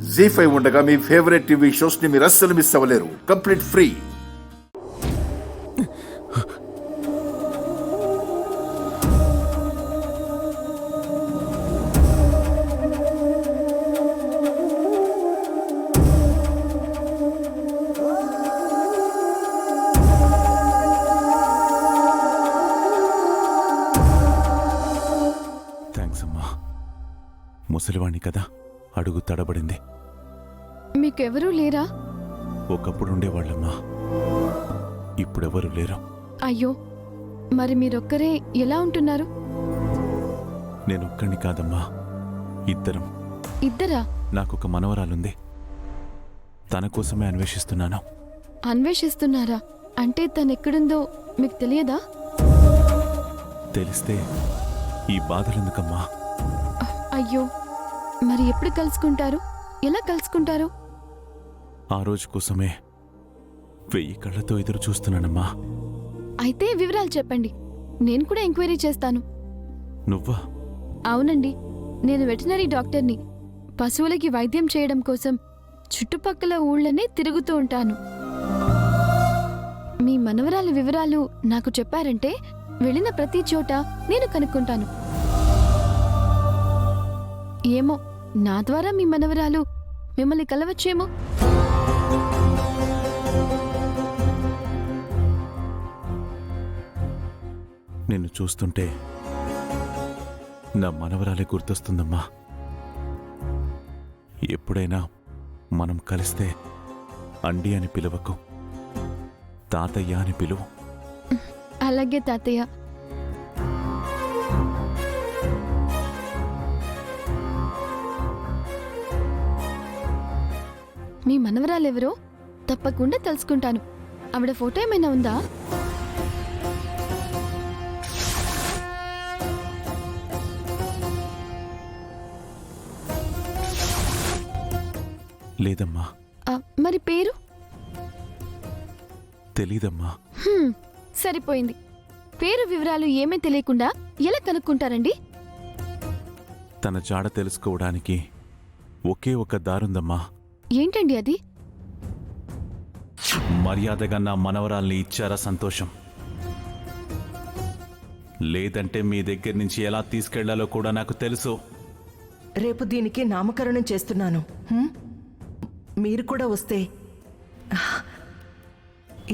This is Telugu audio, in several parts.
జీ5 ఉండగా మీ ఫేవరెట్ టీవీ షోస్ ని మీరు అస్సలు మిస్ అవ్వలేరు. Complete free. థ్యాంక్స్ అమ్మా. ముసలివాణ్ణి కదా, అడుగు తడబడింది. మీకెవరూ లేరా? ఒకప్పుడు ఉండేవాళ్ళమ్మా, ఇప్పుడెవరు లేరు. అయ్యో, మరి మీరొక్కరే ఎలా ఉంటున్నారు? నేనొక్కడిని కాదమ్మా, ఇద్దరం. ఇద్దరా? నాకొక మనవరాలుంది. తన కోసమే అన్వేషిస్తున్నాను. అన్వేషిస్తున్నారా? అంటే తనెక్కడుందో మీకు తెలియదా? తెలిస్తే ఈ బాధలెందుకమ్మా? అయ్యో, మరి ఎప్పుడు కలుసుకుంటారు? ఎలా కలుసుకుంటారు? ఆ రోజు కోసమే 1000 కళ్ళతో ఎదురు చూస్తున్నానమ్మా. అయితే వివరాలు చెప్పండి, నేను కూడా ఎంక్వైరీ చేస్తాను. నువ్వా? అవునండి, నేను వెటనరీ డాక్టర్ని. పశువులకి వైద్యం చేయడం కోసం చుట్టుపక్కల ఊళ్ళనే తిరుగుతూ ఉంటాను. మీ మనవరాల వివరాలు నాకు చెప్పారంటే వెళ్ళిన ప్రతి చోట నేను కనుక్కుంటాను. ఏమో, నా ద్వారా మీ మనవరాలు మిమ్మల్ని కలవచ్చేమో. నిన్ను చూస్తుంటే నా మనవరాలే గుర్తొస్తుందమ్మా. ఎప్పుడైనా మనం కలిస్తే అండి అని పిలవకు, తాతయ్య అని పిలువు. అలాగే తాతయ్య. మీ మనవరాలెవరో తప్పకుండా తెలుసుకుంటాను. ఆవిడ ఫోటో ఏమైనా ఉందా? లేదమ్మా. మరి పేరు? తెలీదమ్మా. సరిపోయింది. పేరు వివరాలు ఏమీ తెలియకుండా ఎలా కనుక్కుంటారండి? తన జాడ తెలుసుకోవడానికి ఒకే ఒక దారుందమ్మా. ఏంటండి అది? మర్యాదగా నా మనవరాల్ని ఇచ్చారా సంతోషం, లేదంటే మీ దగ్గర నుంచి ఎలా తీసుకెళ్లాలో కూడా నాకు తెలుసు. రేపు దీనికి నామకరణం చేస్తున్నాను. మీరు కూడా వస్తే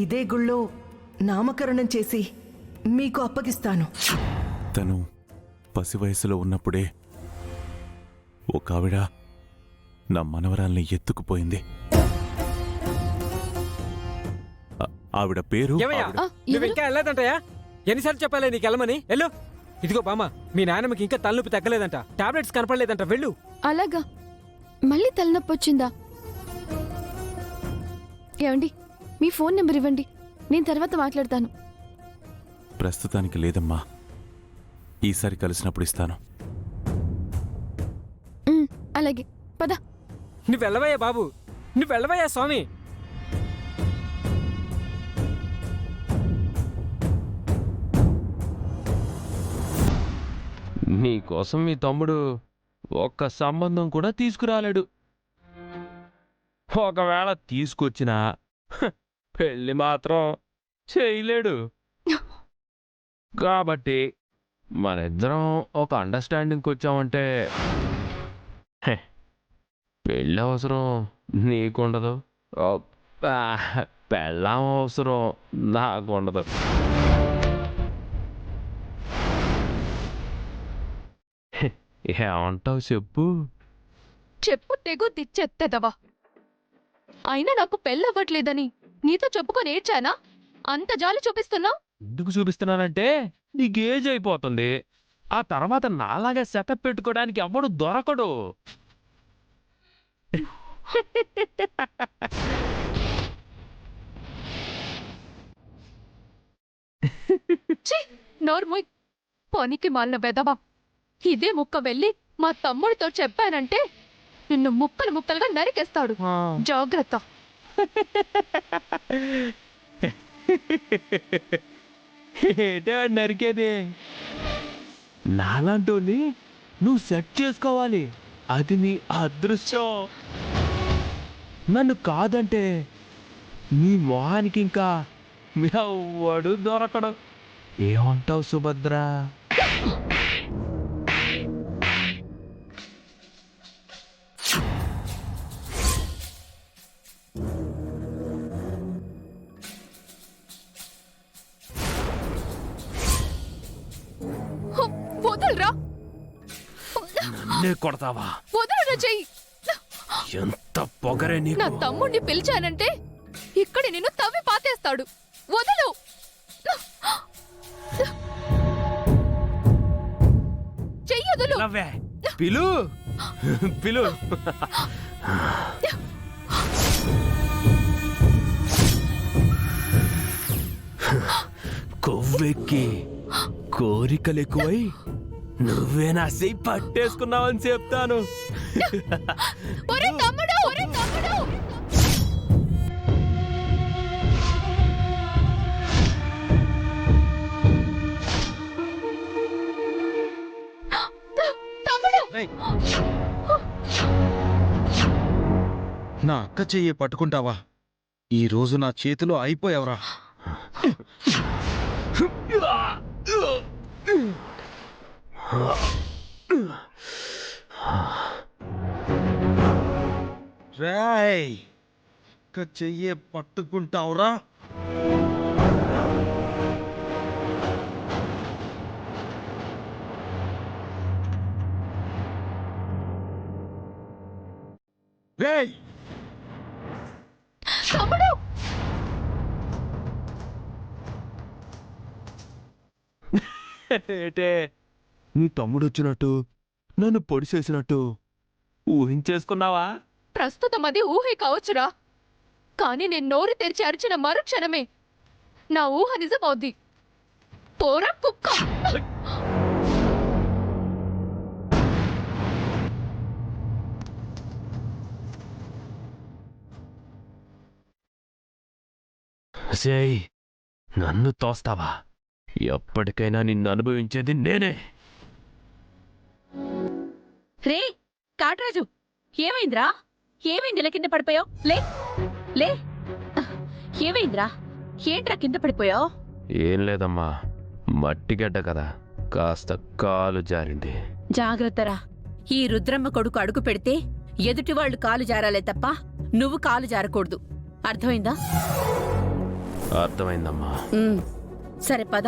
ఇదే గుళ్ళో నామకరణం చేసి మీకు అప్పగిస్తాను. తను పసి వయసులో ఉన్నప్పుడే ఒక ఆవిడ నా మనవరాల్ని ఎత్తుకుపోయింది. ఆవిడ పేరు నువ్వు ఇంకా వెళ్ళలేదంటయా? ఎన్నిసార్లు చెప్పాలి నీకు వెళ్ళమని? వెళ్ళు. ఇదిగో బామ్మ, మీ నాయనమ్మకి ఇంకా తలనొప్పి తగ్గలేదంట, టాబ్లెట్స్ కనపడలేదంట, వెళ్ళు. అలాగా? మళ్ళీ తలనొప్పి వచ్చిందా? ఏమండి, మీ ఫోన్ నెంబర్ ఇవ్వండి, నేను తర్వాత మాట్లాడతాను. ప్రస్తుతానికి లేదమ్మా, ఈసారి కలిసినప్పుడు ఇస్తాను. అలాగే, పద. నువ్వు వెళ్ళవయ్యా బాబు, నువ్వు వెళ్ళవయ్యా స్వామి. నీకోసం మీ తమ్ముడు ఒక్క సంబంధం కూడా తీసుకురాలేడు. ఒకవేళ తీసుకొచ్చినా పెళ్ళి మాత్రం చేయలేడు. కాబట్టి మనిద్దరం ఒక అండర్స్టాండింగ్కి వచ్చామంటే పెళ్ళి అవసరం నీకుండదు, పెళ్ళాం అవసరం నాకుండదు. ఏమంటావు చెప్పు? చెప్పు తెగు తెచ్చెత్తదవా. అయినా నాకు పెళ్ళవ్వట్లేదని నీతో చెప్పుకొని ఏడ్చానా? అంత జాలి చూపిస్తున్నావు. ఎందుకు చూపిస్తున్నానంటే నీకు ఏజ్ అయిపోతుంది. ఆ తర్వాత నాలాగా సెటప్ పెట్టుకోవడానికి ఎవడు దొరకడు. నోర్మోయ్, పనికి మాలిన వెదవా. ఇదే ముక్క వెళ్ళి మా తమ్ముడితో చెప్పానంటే నిన్ను ముక్కలు ముక్కలుగా నరికేస్తాడు. జాగ్రత్త. ఏటే నరికేది? నాలాంటోని నువ్వు సెట్ చేసుకోవాలి. అది నీ అదృష్టం. నన్ను కాదంటే నీ మొహానికి ఇంకా ఎవడు దొరకడం. ఏమంటావు సుభద్ర? వదలరా, నన్నే కొడతావా? వదలరా చెయ్యి. ఎంత పొగరే నీకు. నా తమ్ముడిని పిలిచానంటే ఇక్కడ నిన్ను తవ్వి పాతేస్తాడు. వదలు. చెయ్యదులు. నవ్వే. పిలు పిలు. కొవ్వెక్కి కోరికలు ఎక్కువై నువ్వే నా చెయ్యి పట్టేసుకున్నావని చెప్తాను. ఒరే తమ్ముడు, ఒరే తమ్ముడు. తమ్ముడు. నా అక్క చెయ్యి పట్టుకుంటావా? ఈ రోజు నా చేతిలో అయిపోయావరా. రేయ్, అక్క చెయ్యి పట్టుకుంటావురా? రేయ్, తమ్ముడు. ఏటే, నీ తమ్ముడు వచ్చినట్టు నన్ను పొడిసేసినట్టు ఊహించేసుకున్నావా? ప్రస్తుతం అది ఊహే కావచ్చురా, కానీ నేను నోరు తెరిచి అరిచిన మరుక్షణమే నా ఊహ నిజమవుద్ది. పోరా కుక్క. సేయ్, నన్ను తోస్తావా? ఎప్పటికైనా నిన్ను అనుభవించేది నేనే. రే కాటరాజు, ఏమైందిరా? ఏమైంది ఇలా కింద పడిపోయావు? లే లే, ఏమైందిరా? ఏంట్రా కింద పడిపోయావు? ఏం లేదమ్మా, మట్టిగడ్డ కదా, కాస్త కాలు జారింది. జాగ్రత్తరా. ఈ రుద్రమ్మ కొడుకు అడుగు పెడితే ఎదుటివాళ్లు కాలు జారాలే తప్ప నువ్వు కాలు జారకూడదు. అర్థమైందా? అర్థమైందమ్మా. సరే పద.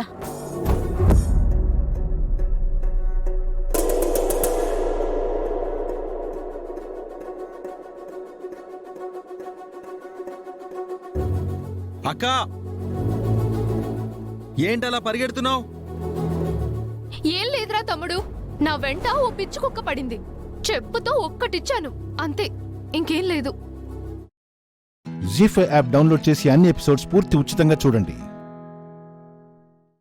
అక్క, ఏంటలా పరిగెడుతున్నావు? ఏం లేదురా తమ్ముడు, నా వెంట ఓ పిచ్చి కుక్క పడింది. చెప్పుతో ఒక్కటిచ్చాను అంతే, ఇంకేం లేదు. జీ5 యాప్ డౌన్లోడ్ చేసి అన్ని ఎపిసోడ్స్ పూర్తి ఉచితంగా చూడండి.